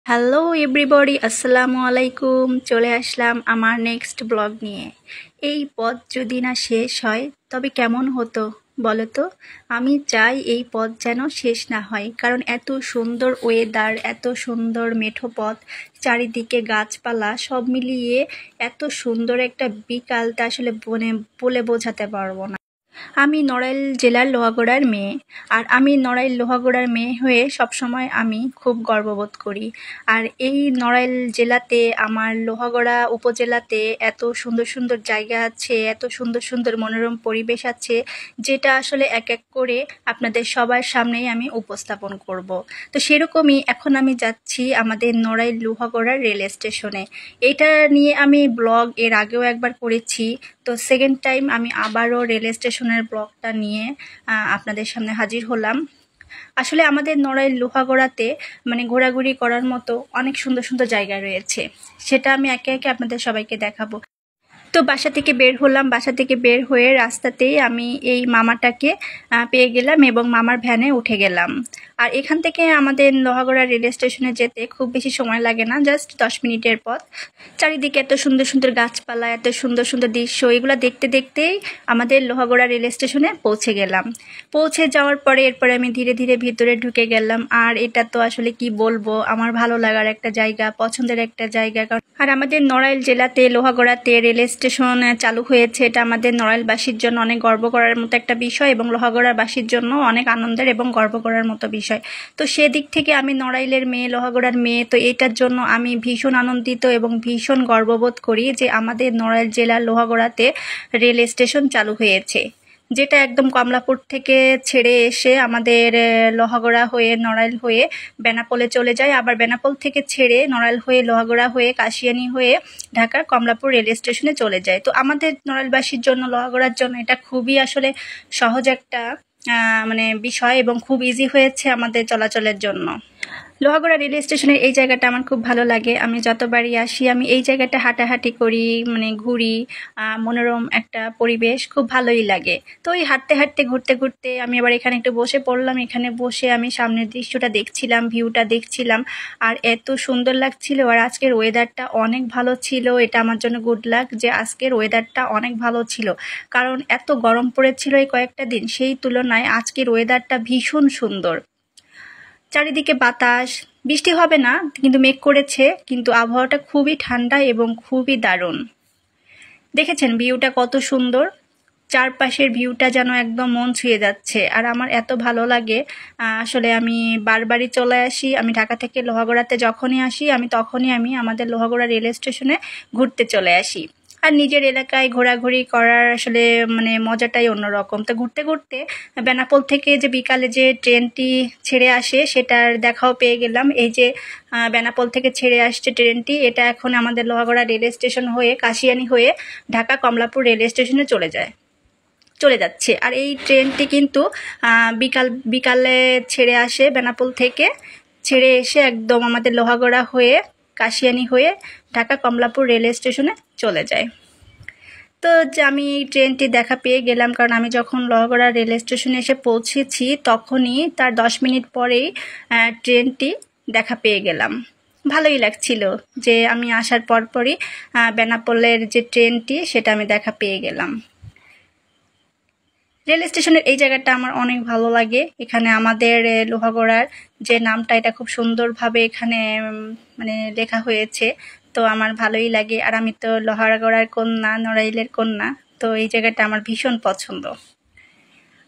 Hello everybody, আসসালামু আলাইকুম। চলে আসলাম আমার নেক্সট ব্লগ নিয়ে। এই পথ যদি না শেষ হয় তবে কেমন হতো বলো তো। আমি চাই এই পথ যেন শেষ না হয়, কারণ এত সুন্দর ওয়েদার, এত সুন্দর মেঠো পথ, চারিদিকে গাছপালা, সব মিলিয়ে এত সুন্দর একটা বিকালটা আসলে বলে বোঝাতে পারবো না। আমি নড়াইল জেলার লোহাগড়ার মেয়ে, আর আমি নড়াইল লোহাগড়ার মেয়ে হয়ে সবসময় আমি খুব গর্ববোধ করি। আর এই নড়াইল জেলাতে, আমার লোহাগড়া উপজেলাতে এত সুন্দর সুন্দর জায়গা আছে, এত সুন্দর সুন্দর মনোরম পরিবেশ আছে, যেটা আসলে এক এক করে আপনাদের সবার সামনেই আমি উপস্থাপন করব। তো সেরকমই এখন আমি যাচ্ছি আমাদের নড়াইল লোহাগড়ার রেল স্টেশনে। এটা নিয়ে আমি ব্লগ এর আগেও একবার করেছি, তো সেকেন্ড টাইম আমি আবারও রেল স্টেশনের ব্লগটা নিয়ে আপনাদের সামনে হাজির হলাম। আসলে আমাদের নড়াইল লোহাগড়াতে ঘোরাঘুরি করার মতো অনেক সুন্দর সুন্দর জায়গা রয়েছে, সেটা আমি একে একে আপনাদের সবাইকে দেখাবো। তো বাসা থেকে বের হলাম, বাসা থেকে বের হয়ে রাস্তাতেই আমি এই মামাটাকে পেয়ে গেলাম এবং মামার ভ্যানে উঠে গেলাম। আর এখান থেকে আমাদের লোহাগড়া রেল স্টেশনে যেতে খুব বেশি সময় লাগে না, জাস্ট 10 মিনিটের পথ। চারিদিকে এত সুন্দর সুন্দর গাছপালা, এত সুন্দর সুন্দর দৃশ্য, এগুলো দেখতে দেখতেই আমাদের লোহাগড়া রেল স্টেশনে পৌঁছে গেলাম। পৌঁছে যাওয়ার পরে এরপরে আমি ধীরে ধীরে ভিতরে ঢুকে গেলাম। আর এটা তো আসলে কি বলবো, আমার ভালো লাগার একটা জায়গা, পছন্দের একটা জায়গা। আর আমাদের নড়াইল জেলাতে লোহাগড়াতে রেল স্টেশন চালু হয়েছে, এটা আমাদের নড়াইলবাসীর জন্য অনেক গর্ব করার মতো একটা বিষয় এবং লোহাগড়াবাসীর জন্য অনেক আনন্দের এবং গর্ব করার মতো বিষয়। তো সেদিক থেকে আমি নড়াইলের মেয়ে, লোহাগড়ার মেয়ে, তো এটার জন্য আমি ভীষণ আনন্দিত এবং ভীষণ গর্ববোধ করি যে আমাদের নড়াইল জেলার লোহাগড়াতে রেল স্টেশন চালু হয়েছে, যেটা একদম কমলাপুর থেকে ছেড়ে এসে আমাদের লোহাগড়া হয়ে, নড়াইল হয়ে বেনাপোলে চলে যায়, আবার বেনাপোল থেকে ছেড়ে নড়াইল হয়ে, লোহাগড়া হয়ে, কাশিয়ানী হয়ে ঢাকার কমলাপুর রেল স্টেশনে চলে যায়। তো আমাদের নড়াইলবাসীর জন্য, লোহাগড়ার জন্য এটা খুবই আসলে সহজ একটা বিষয় এবং খুব ইজি হয়েছে আমাদের চলাচলের জন্য। লোহাগড়া রেল স্টেশনের এই জায়গাটা আমার খুব ভালো লাগে। আমি যতবারই আসি আমি এই জায়গাটা হাঁটাহাঁটি করি, ঘুরি। মনোরম একটা পরিবেশ, খুব ভালোই লাগে। তো ওই হাঁটতে হাঁটতে, ঘুরতে ঘুরতে আমি আবার এখানে একটু বসে পড়লাম। এখানে বসে আমি সামনের দৃশ্যটা দেখছিলাম, ভিউটা দেখছিলাম, আর এত সুন্দর লাগছিল। আর আজকের ওয়েদারটা অনেক ভালো ছিল, এটা আমার জন্য গুড লাক যে আজকের ওয়েদারটা অনেক ভালো ছিল, কারণ এত গরম পড়েছিল এই কয়েকটা দিন, সেই তুলনায় আজকের ওয়েদারটা ভীষণ সুন্দর। চারিদিকে বাতাস, বৃষ্টি হবে না কিন্তু মেঘ করেছে, কিন্তু আবহাওয়াটা খুবই ঠান্ডা এবং খুবই দারুণ। দেখেছেন ভিউটা কত সুন্দর, চারপাশের ভিউটা যেন একদম মন ছুঁয়ে যাচ্ছে। আর আমার এত ভালো লাগে, আসলে আমি বারবারই চলে আসি। আমি ঢাকা থেকে লোহাগড়াতে যখনই আসি আমি তখনই আমাদের লোহাগড়া রেল স্টেশনে ঘুরতে চলে আসি। আর নিজের এলাকায় ঘোরাঘুরি করার আসলে মজাটাই অন্যরকম। তো ঘুরতে ঘুরতে বেনাপোল থেকে যে বিকালে যে ট্রেনটি ছেড়ে আসে সেটার দেখাও পেয়ে গেলাম। এই যে বেনাপোল থেকে ছেড়ে আসছে ট্রেনটি, এটা এখন আমাদের লোহাগড়া রেল স্টেশন হয়ে, কাশিয়ানী হয়ে ঢাকা কমলাপুর রেল স্টেশনে চলে যাচ্ছে। আর এই ট্রেনটি কিন্তু বিকালে ছেড়ে আসে, বেনাপোল থেকে ছেড়ে এসে একদম আমাদের লোহাগড়া হয়ে, কাশিয়ানী হয়ে ঢাকা কমলাপুর রেল স্টেশনে চলে যায়। তো যে আমি এই ট্রেনটি দেখা পেয়ে গেলাম, কারণ আমি যখন লোহাগড়া রেল স্টেশনে এসে পৌঁছেছি তখনই তার 10 মিনিট পরেই ট্রেনটি দেখা পেয়ে গেলাম। ভালোই লাগছিল যে আমি আসার পরপরই বেনাপোলের যে ট্রেনটি সেটা আমি দেখা পেয়ে গেলাম। রেল স্টেশনের এই জায়গাটা আমার অনেক ভালো লাগে। এখানে আমাদের লোহাগড়ার যে নামটা, এটা খুব সুন্দরভাবে এখানে লেখা হয়েছে, তো আমার ভালোই লাগে। আর আমি তো লোহাগড়ার কন্যা, নড়াইলের কন্যা, তো এই জায়গাটা আমার ভীষণ পছন্দ।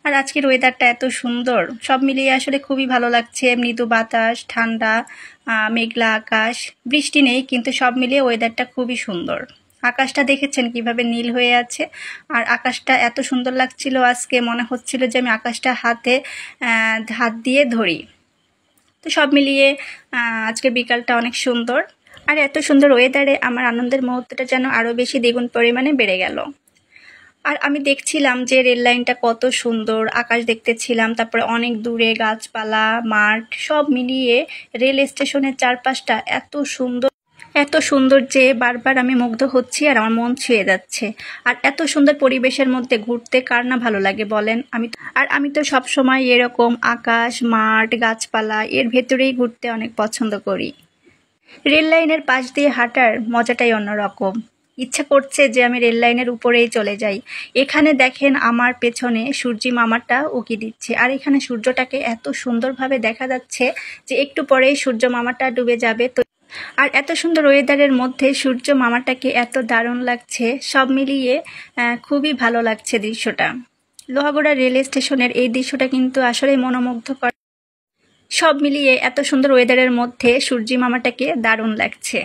আর আজকের ওয়েদারটা এত সুন্দর, সব মিলিয়ে আসলে খুবই ভালো লাগছে। মৃদু বাতাস, ঠান্ডা, মেঘলা আকাশ, বৃষ্টি নেই, কিন্তু সব মিলিয়ে ওয়েদারটা খুবই সুন্দর। আকাশটা দেখেছেন কিভাবে নীল হয়ে আছে, আর আকাশটা এত সুন্দর লাগছিল আজকে, মনে হচ্ছিল যে আমি আকাশটা হাত দিয়ে ধরি। তো সব মিলিয়ে আজকে বিকালটা অনেক সুন্দর। আর এত সুন্দর ওয়েদারে আমার আনন্দের মুহূর্তটা যেন আরও বেশি দ্বিগুণ পরিমাণে বেড়ে গেল। আর আমি দেখছিলাম যে রেল লাইনটা কত সুন্দর, আকাশ দেখতেছিলাম, তারপরে অনেক দূরে গাছপালা, মাঠ, সব মিলিয়ে রেল স্টেশনের চারপাশটা এত সুন্দর যে বারবার আমি মুগ্ধ হচ্ছি আর আমার মন ছুঁয়ে যাচ্ছে। আর এত সুন্দর পরিবেশের মধ্যে ঘুরতে কার না ভালো লাগে বলেন। আমি তো সব সময় এরকম আকাশ, মাঠ, গাছপালা এর ভেতরেই ঘুরতে অনেক পছন্দ করি। রেল লাইনের পাশ দিয়ে হাঁটার মজাটাই অন্যরকম। ইচ্ছা করছে যে আমি রেল লাইনের উপরেই চলে যাই। এখানে দেখেন আমার পেছনে সূর্যি মামাটা উকি দিচ্ছে, আর এখানে সূর্যটাকে এত সুন্দরভাবে দেখা যাচ্ছে যে একটু পরেই সূর্য মামাটা ডুবে যাবে। তো আর এত সুন্দর ওয়েদারের মধ্যে সূর্য মামাটাকে এত দারুণ লাগছে, সব মিলিয়ে খুবই ভালো লাগছে দৃশ্যটা। লোহাগড়া রেল স্টেশনের এই দৃশ্যটা কিন্তু আসলে মনোমুগ্ধকর। সব মিলিয়ে এত সুন্দর ওয়েদারের মধ্যে সূর্যি মামাটাকে দারুণ লাগছে।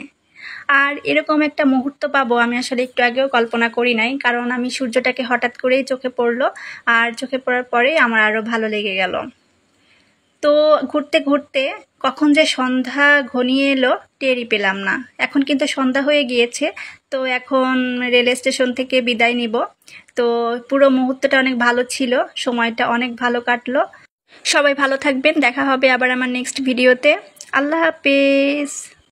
আর এরকম একটা মুহূর্ত পাবো আমি আসলে একটু আগেও কল্পনা করি নাই, কারণ আমি সূর্যটাকে হঠাৎ করেই চোখে পড়লো, আর চোখে পড়ার পরে আমার আরও ভালো লেগে গেল। তো ঘুরতে ঘুরতে কখন যে সন্ধ্যা ঘনিয়ে এলো টেরই পেলাম না। এখন কিন্তু সন্ধ্যা হয়ে গিয়েছে। তো এখন রেল স্টেশন থেকে বিদায় নিব। তো পুরো মুহূর্তটা অনেক ভালো ছিল, সময়টা অনেক ভালো কাটলো। সবাই ভালো থাকবেন, দেখা হবে আবার আমার নেক্সট ভিডিওতে। আল্লাহ হাফেজ।